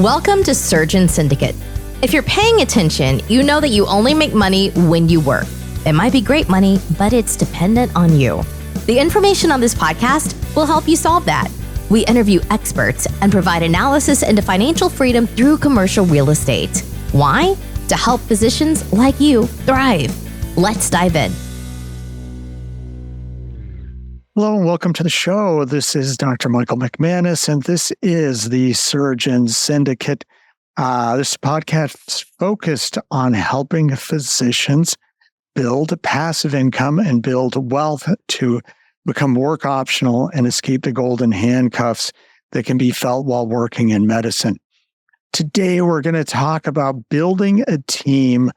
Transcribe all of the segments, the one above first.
Welcome to Surgeon Syndicate. If you're paying attention, you know that you only make money when you work. It might be great money, but it's dependent on you. The information on this podcast will help you solve that. We interview experts and provide analysis into financial freedom through commercial real estate. Why? To help physicians like you thrive. Let's dive in. Hello and welcome to the show. This is Dr. Michael McManus, and this is the Surgeon Syndicate. This podcast is focused on helping physicians build passive income and build wealth to become work optional and escape the golden handcuffs that can be felt while working in medicine. Today, we're going to talk about building a team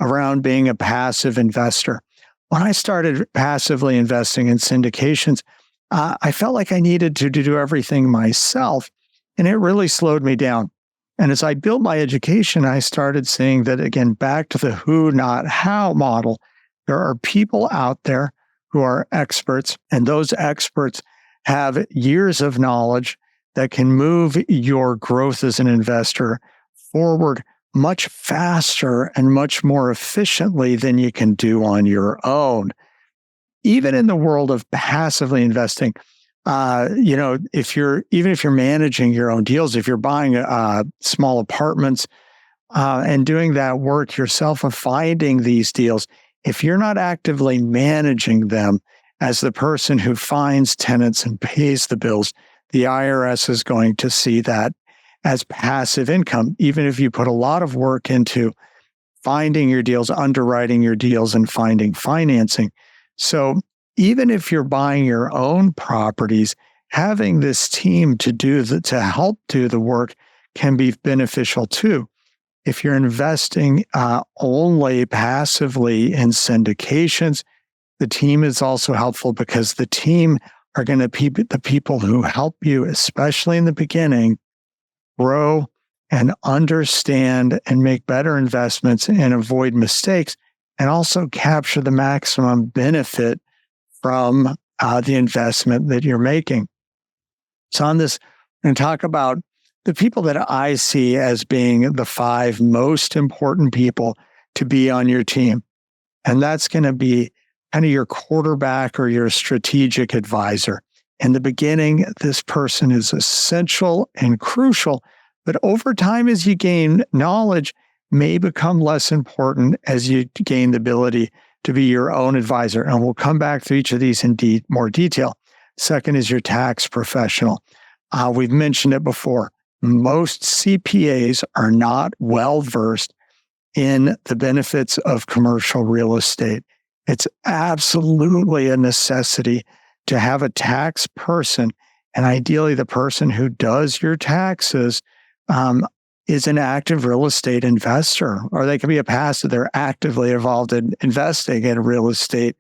around being a passive investor. When I started passively investing in syndications, I felt like I needed to do everything myself, and it really slowed me down. And as I built my education, I started seeing that, again, back to the who, not how model, there are people out there who are experts, and those experts have years of knowledge that can move your growth as an investor forward much faster and much more efficiently than you can do on your own. Even in the world of passively investing, if you're managing your own deals, if you're buying small apartments and doing that work yourself and finding these deals, if you're not actively managing them as the person who finds tenants and pays the bills, the IRS is going to see that as passive income, even if you put a lot of work into finding your deals, underwriting your deals, and finding financing. So even if you're buying your own properties, having this team to help do the work can be beneficial too. If you're investing only passively in syndications, the team is also helpful because the team are going to be the people who help you, especially in the beginning, grow and understand and make better investments and avoid mistakes, and also capture the maximum benefit from the investment that you're making. So on this, I'm going to talk about the people that I see as being the 5 most important people to be on your team. And that's going to be kind of your quarterback or your strategic advisor. In the beginning, this person is essential and crucial, but over time, as you gain knowledge, may become less important as you gain the ability to be your own advisor. And we'll come back to each of these in more detail. Second is your tax professional. We've mentioned it before. Most CPAs are not well-versed in the benefits of commercial real estate. It's absolutely a necessity to have a tax person, and ideally the person who does your taxes is an active real estate investor, or they can be a passive. They're actively involved in investing in real estate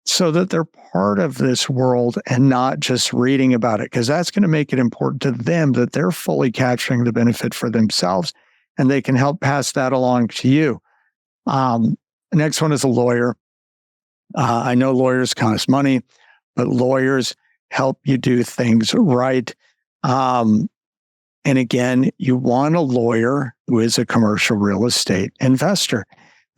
so that they're part of this world and not just reading about it, because that's going to make it important to them that they're fully capturing the benefit for themselves, and they can help pass that along to you. The next one is a lawyer. I know lawyers cost money, but lawyers help you do things right. And again, you want a lawyer who is a commercial real estate investor.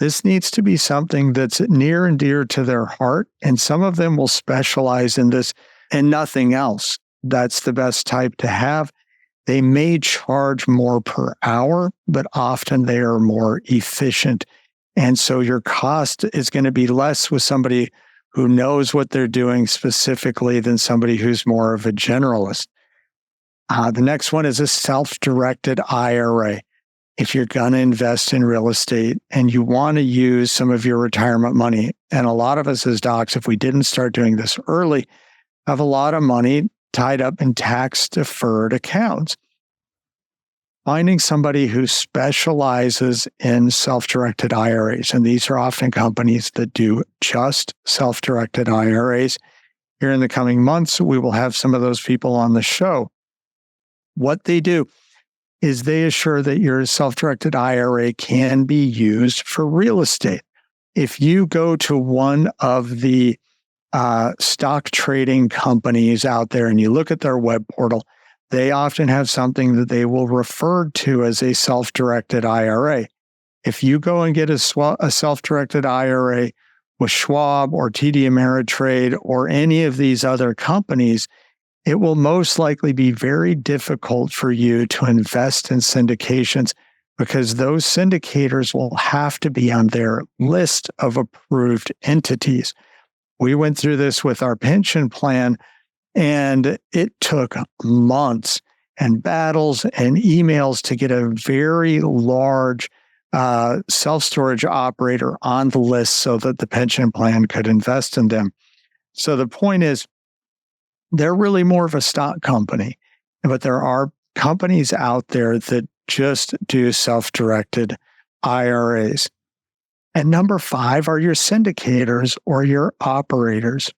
This needs to be something that's near and dear to their heart, and some of them will specialize in this and nothing else. That's the best type to have. They may charge more per hour, but often they are more efficient. And so your cost is going to be less with somebody who knows what they're doing specifically than somebody who's more of a generalist. The next one is a self-directed IRA. If you're going to invest in real estate and you want to use some of your retirement money, and a lot of us as docs, if we didn't start doing this early, have a lot of money tied up in tax-deferred accounts. Finding somebody who specializes in self-directed IRAs, and these are often companies that do just self-directed IRAs. Here in the coming months, we will have some of those people on the show. What they do is they assure that your self-directed IRA can be used for real estate. If you go to one of the stock trading companies out there and you look at their web portal, they often have something that they will refer to as a self-directed IRA. If you go and get a self-directed IRA with Schwab or TD Ameritrade or any of these other companies, it will most likely be very difficult for you to invest in syndications because those syndicators will have to be on their list of approved entities. We went through this with our pension plan, and it took months and battles and emails to get a very large self-storage operator on the list so that the pension plan could invest in them. So the point is, they're really more of a stock company, but there are companies out there that just do self-directed IRAs. And number 5 are your syndicators or your operators.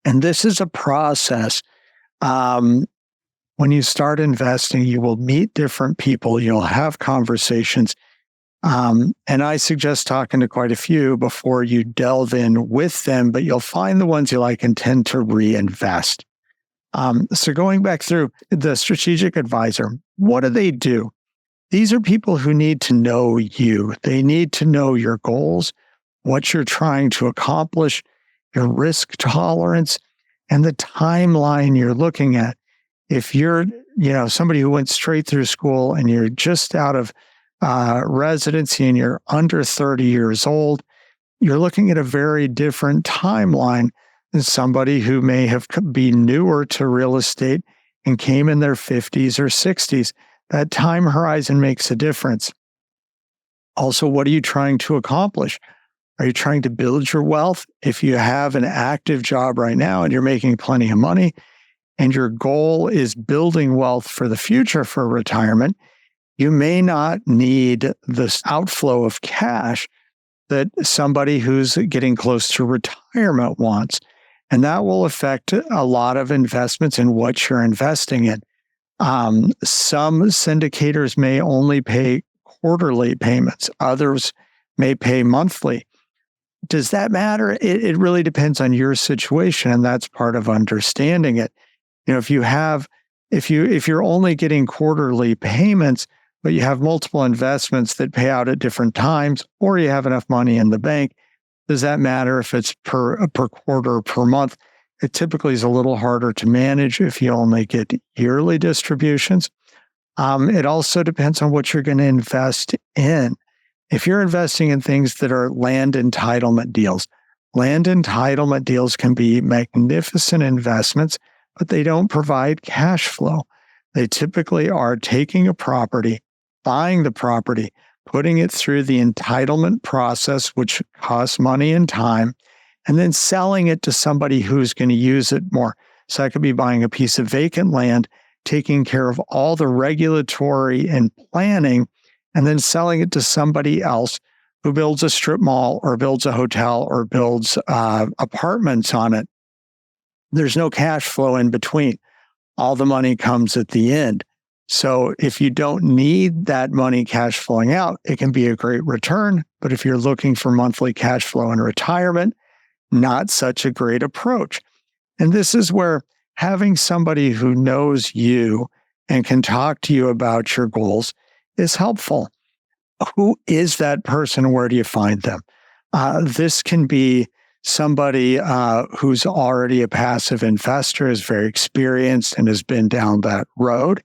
And this is a process. When you start investing, you will meet different people, you'll have conversations. And I suggest talking to quite a few before you delve in with them, but you'll find the ones you like and tend to reinvest. So going back through the strategic advisor, what do? These are people who need to know you. They need to know your goals, what you're trying to accomplish, your risk tolerance, and the timeline you're looking at. If you're, somebody who went straight through school and you're just out of residency and you're under 30 years old, you're looking at a very different timeline than somebody who may have been newer to real estate and came in their 50s or 60s. That time horizon makes a difference. Also, what are you trying to accomplish? Are you trying to build your wealth? If you have an active job right now and you're making plenty of money and your goal is building wealth for the future for retirement, you may not need this outflow of cash that somebody who's getting close to retirement wants. And that will affect a lot of investments in what you're investing in. Some syndicators may only pay quarterly payments. Others may pay monthly. Does that matter? It really depends on your situation, and that's part of understanding it. If you're only getting quarterly payments, but you have multiple investments that pay out at different times, or you have enough money in the bank, does that matter if it's per quarter or per month? It typically is a little harder to manage if you only get yearly distributions. It also depends on what you're going to invest in. If you're investing in things that are land entitlement deals can be magnificent investments, but they don't provide cash flow. They typically are taking a property, buying the property, putting it through the entitlement process, which costs money and time, and then selling it to somebody who's going to use it more. So I could be buying a piece of vacant land, taking care of all the regulatory and planning, and then selling it to somebody else who builds a strip mall or builds a hotel or builds apartments on it. There's no cash flow in between. All the money comes at the end. So if you don't need that money cash flowing out, it can be a great return. But if you're looking for monthly cash flow in retirement, not such a great approach. And this is where having somebody who knows you and can talk to you about your goals is helpful. Who is that person? Where do you find them? This can be somebody who's already a passive investor, is very experienced and has been down that road.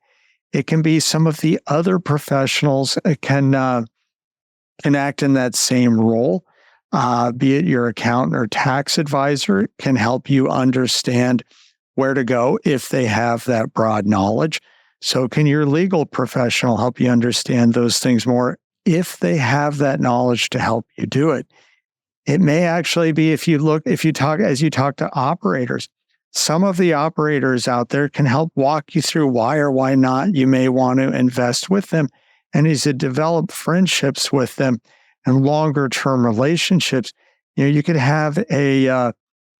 It can be some of the other professionals can act in that same role. Be it your accountant or tax advisor, can help you understand where to go if they have that broad knowledge. So can your legal professional help you understand those things more if they have that knowledge to help you do it? It may actually be as you talk to operators, some of the operators out there can help walk you through why or why not you may want to invest with them. And as you develop friendships with them and longer term relationships, you could have a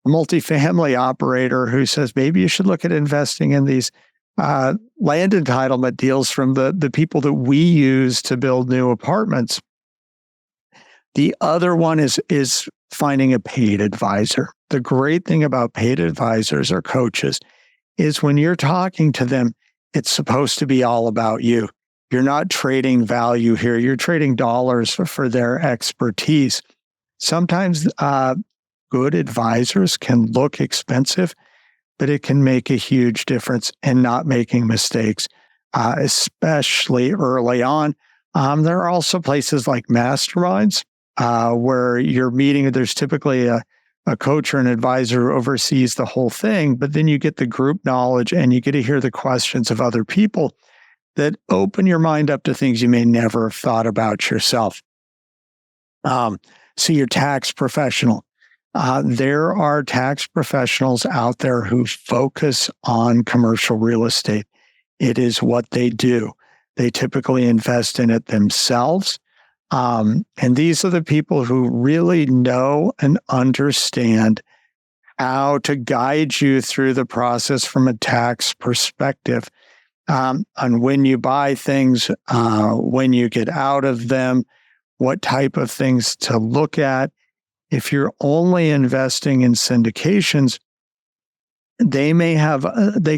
multifamily operator who says, maybe you should look at investing in these land entitlement deals from the people that we use to build new apartments. The other one is finding a paid advisor. The great thing about paid advisors or coaches is when you're talking to them, it's supposed to be all about you. You're not trading value here. You're trading dollars for their expertise. Sometimes good advisors can look expensive, but it can make a huge difference in not making mistakes, especially early on. There are also places like masterminds where you're meeting, there's typically a coach or an advisor who oversees the whole thing, but then you get the group knowledge and you get to hear the questions of other people that open your mind up to things you may never have thought about yourself. So your tax professional. There are tax professionals out there who focus on commercial real estate. It is what they do. They typically invest in it themselves. And these are the people who really know and understand how to guide you through the process from a tax perspective. On when you buy things, when you get out of them, what type of things to look at. If you're only investing in syndications, they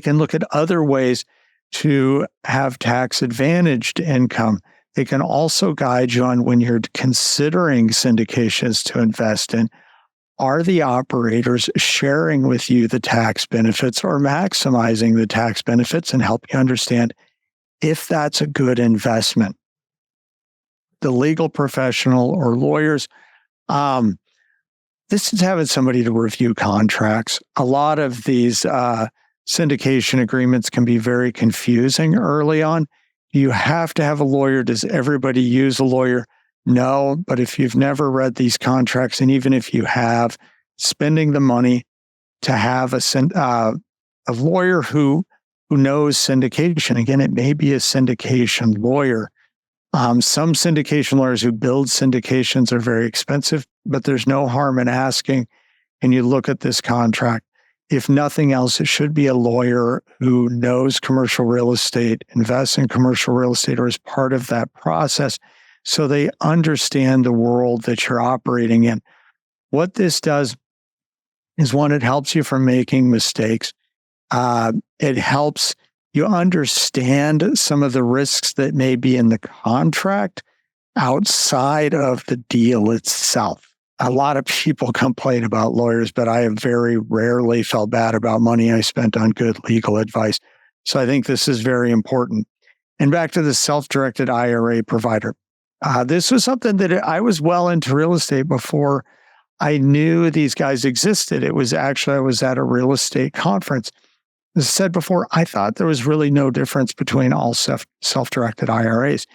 can look at other ways to have tax advantaged income. They can also guide you on when you're considering syndications to invest in. Are the operators sharing with you the tax benefits or maximizing the tax benefits, and help you understand if that's a good investment? The legal professional or lawyers, this is having somebody to review contracts. A lot of these syndication agreements can be very confusing early on. You have to have a lawyer. Does everybody use a lawyer? No, but if you've never read these contracts, and even if you have, spending the money to have a lawyer who knows syndication. Again, it may be a syndication lawyer. Some syndication lawyers who build syndications are very expensive, but there's no harm in asking, can you look at this contract? If nothing else, it should be a lawyer who knows commercial real estate, invests in commercial real estate, or is part of that process, so they understand the world that you're operating in. What this does is, one, it helps you from making mistakes. It helps you understand some of the risks that may be in the contract outside of the deal itself. A lot of people complain about lawyers, but I have very rarely felt bad about money I spent on good legal advice. So I think this is very important. And back to the self-directed IRA provider. This was something that I was well into real estate before I knew these guys existed. It was actually, I was at a real estate conference. As I said before, I thought there was really no difference between all self-directed IRAs.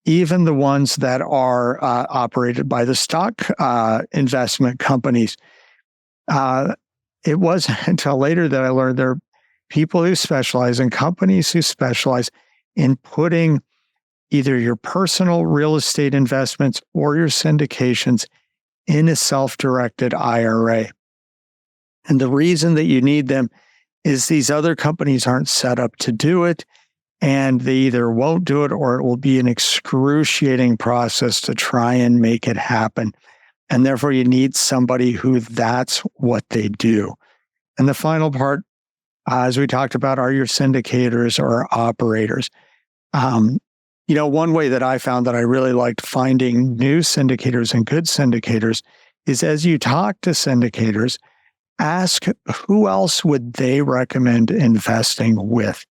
Even the ones that are operated by the stock investment companies. It wasn't until later that I learned there are people who specialize in companies who specialize in putting either your personal real estate investments or your syndications in a self-directed IRA. And the reason that you need them is these other companies aren't set up to do it, and they either won't do it or it will be an excruciating process to try and make it happen. And therefore, you need somebody who that's what they do. And the final part, as we talked about, are your syndicators or operators. One way that I found that I really liked finding new syndicators and good syndicators is, as you talk to syndicators, ask who else would they recommend investing with,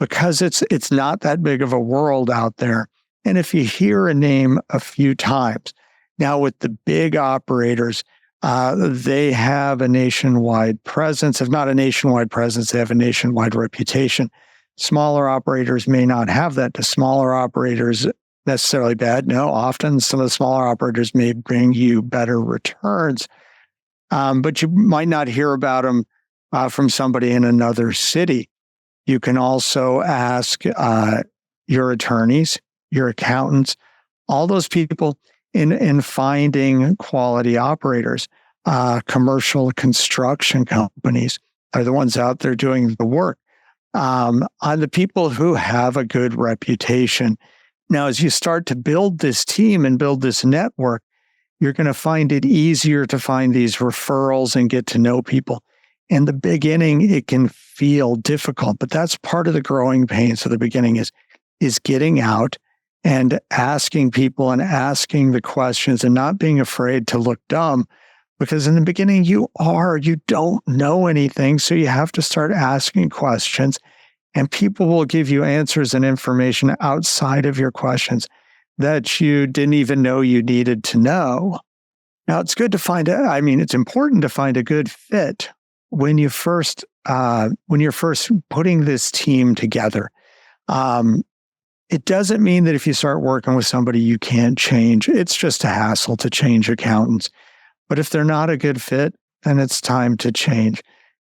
because it's not that big of a world out there. And if you hear a name a few times, now with the big operators, they have a nationwide presence. If not a nationwide presence, they have a nationwide reputation. Smaller operators may not have that. Do smaller operators necessarily bad? No, often some of the smaller operators may bring you better returns, but you might not hear about them from somebody in another city. You can also ask your attorneys, your accountants, all those people in finding quality operators. Commercial construction companies are the ones out there doing the work. On the people who have a good reputation. Now, as you start to build this team and build this network, you're going to find it easier to find these referrals and get to know people. In the beginning, it can feel difficult, but that's part of the growing pains of the beginning is getting out and asking people and asking the questions and not being afraid to look dumb. Because in the beginning, you don't know anything. So you have to start asking questions, and people will give you answers and information outside of your questions that you didn't even know you needed to know. Now, it's good to it's important to find a good fit when you're first putting this team together. It doesn't mean that if you start working with somebody, you can't change. It's just a hassle to change accountants. But if they're not a good fit, then it's time to change.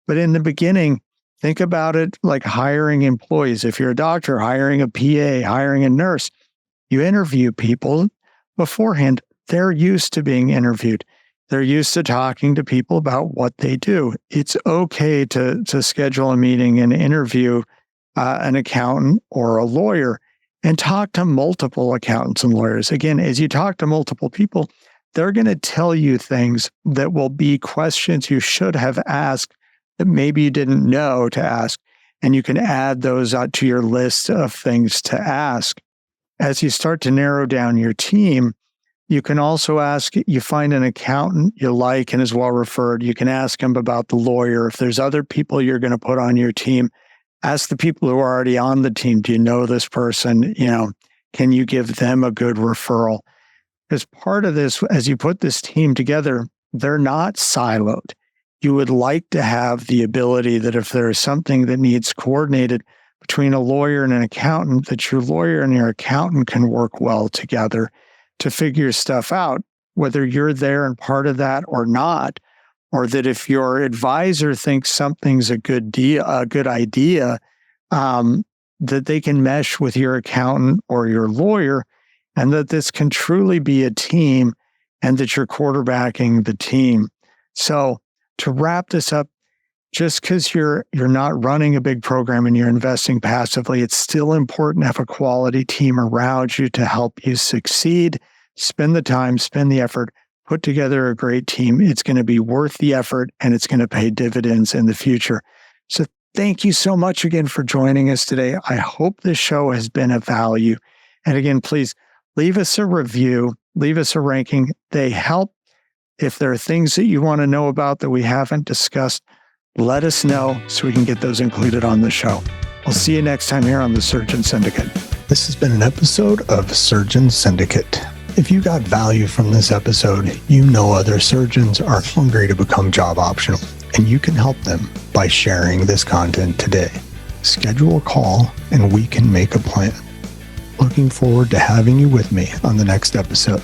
But in the beginning, think about it like hiring employees. If you're a doctor, hiring a PA, hiring a nurse, you interview people beforehand. They're used to being interviewed. They're used to talking to people about what they do. It's okay to schedule a meeting and interview an accountant or a lawyer and talk to multiple accountants and lawyers. Again, as you talk to multiple people, they're going to tell you things that will be questions you should have asked that maybe you didn't know to ask. And you can add those to your list of things to ask. As you start to narrow down your team, you can also ask, you find an accountant you like and is well referred. You can ask them about the lawyer. If there's other people you're going to put on your team, ask the people who are already on the team, do you know this person? Can you give them a good referral? Because part of this, as you put this team together, they're not siloed. You would like to have the ability that if there is something that needs coordinated between a lawyer and an accountant, that your lawyer and your accountant can work well together to figure stuff out, whether you're there and part of that or not, or that if your advisor thinks something's a good idea, that they can mesh with your accountant or your lawyer, and that this can truly be a team and that you're quarterbacking the team. So to wrap this up, just because you're not running a big program and you're investing passively, it's still important to have a quality team around you to help you succeed. Spend the time, spend the effort, put together a great team. It's going to be worth the effort and it's going to pay dividends in the future. So thank you so much again for joining us today. I hope this show has been of value. And again, please leave us a review, leave us a ranking. They help. If there are things that you want to know about that we haven't discussed, let us know so we can get those included on the show. I'll see you next time here on the Surgeon Syndicate. This has been an episode of Surgeon Syndicate. If you got value from this episode, you know other surgeons are hungry to become job optional, and you can help them by sharing this content today. Schedule a call and we can make a plan. Looking forward to having you with me on the next episode.